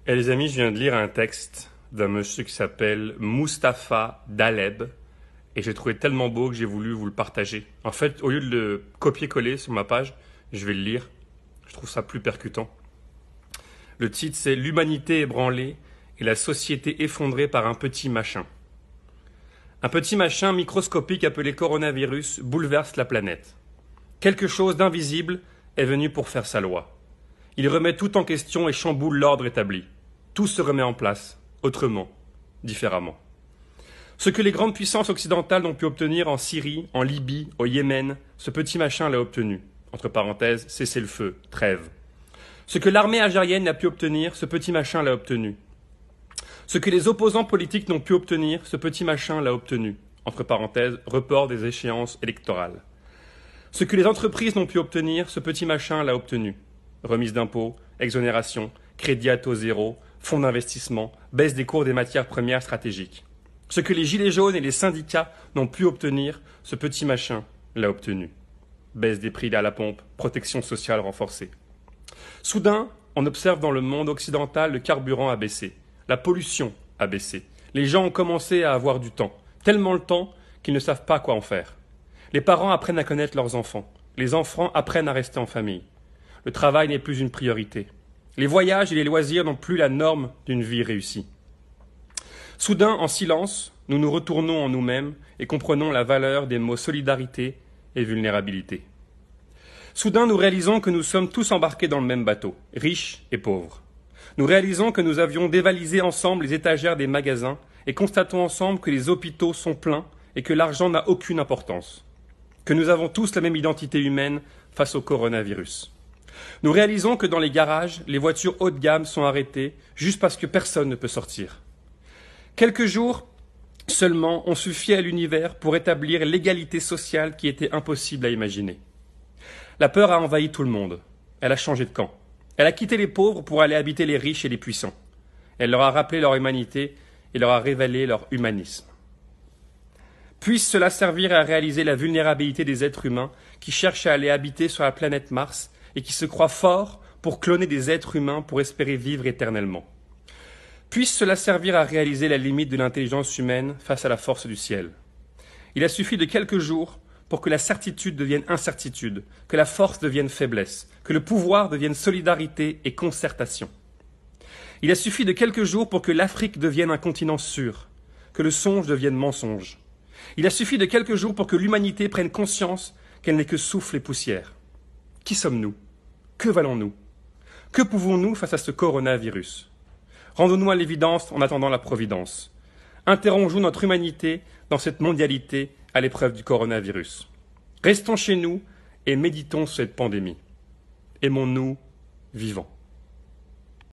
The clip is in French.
Et les amis, je viens de lire un texte d'un monsieur qui s'appelle Mustapha Daleb et j'ai trouvé tellement beau que j'ai voulu vous le partager. En fait, au lieu de le copier-coller sur ma page, je vais le lire. Je trouve ça plus percutant. Le titre, c'est L'humanité ébranlée et la société effondrée par un petit machin. Un petit machin microscopique appelé coronavirus bouleverse la planète. Quelque chose d'invisible est venu pour faire sa loi. Il remet tout en question et chamboule l'ordre établi. Tout se remet en place, autrement, différemment. Ce que les grandes puissances occidentales n'ont pu obtenir en Syrie, en Libye, au Yémen, ce petit machin l'a obtenu. Entre parenthèses, cessez-le-feu, trêve. Ce que l'armée algérienne n'a pu obtenir, ce petit machin l'a obtenu. Ce que les opposants politiques n'ont pu obtenir, ce petit machin l'a obtenu. Entre parenthèses, report des échéances électorales. Ce que les entreprises n'ont pu obtenir, ce petit machin l'a obtenu. Remise d'impôts, exonération, crédit à taux zéro, fonds d'investissement, baisse des cours des matières premières stratégiques. Ce que les gilets jaunes et les syndicats n'ont pu obtenir, ce petit machin l'a obtenu. Baisse des prix à la pompe, protection sociale renforcée. Soudain, on observe dans le monde occidental le carburant a baissé, la pollution a baissé. Les gens ont commencé à avoir du temps, tellement le temps qu'ils ne savent pas quoi en faire. Les parents apprennent à connaître leurs enfants, les enfants apprennent à rester en famille. Le travail n'est plus une priorité. Les voyages et les loisirs n'ont plus la norme d'une vie réussie. Soudain, en silence, nous nous retournons en nous-mêmes et comprenons la valeur des mots solidarité et vulnérabilité. Soudain, nous réalisons que nous sommes tous embarqués dans le même bateau, riches et pauvres. Nous réalisons que nous avions dévalisé ensemble les étagères des magasins et constatons ensemble que les hôpitaux sont pleins et que l'argent n'a aucune importance. Que nous avons tous la même identité humaine face au coronavirus. Nous réalisons que dans les garages, les voitures haut de gamme sont arrêtées juste parce que personne ne peut sortir. Quelques jours seulement ont suffi à l'univers pour établir l'égalité sociale qui était impossible à imaginer. La peur a envahi tout le monde. Elle a changé de camp. Elle a quitté les pauvres pour aller habiter les riches et les puissants. Elle leur a rappelé leur humanité et leur a révélé leur humanisme. Puisse cela servir à réaliser la vulnérabilité des êtres humains qui cherchent à aller habiter sur la planète Mars et qui se croient forts pour cloner des êtres humains pour espérer vivre éternellement. Puisse cela servir à réaliser la limite de l'intelligence humaine face à la force du ciel. Il a suffi de quelques jours pour que la certitude devienne incertitude, que la force devienne faiblesse, que le pouvoir devienne solidarité et concertation. Il a suffi de quelques jours pour que l'Afrique devienne un continent sûr, que le songe devienne mensonge. Il a suffi de quelques jours pour que l'humanité prenne conscience qu'elle n'est que souffle et poussière. Qui sommes-nous? Que valons-nous? Que pouvons-nous face à ce coronavirus? Rendons-nous à l'évidence en attendant la providence. Interrogeons notre humanité dans cette mondialité à l'épreuve du coronavirus. Restons chez nous et méditons sur cette pandémie. Aimons-nous vivants.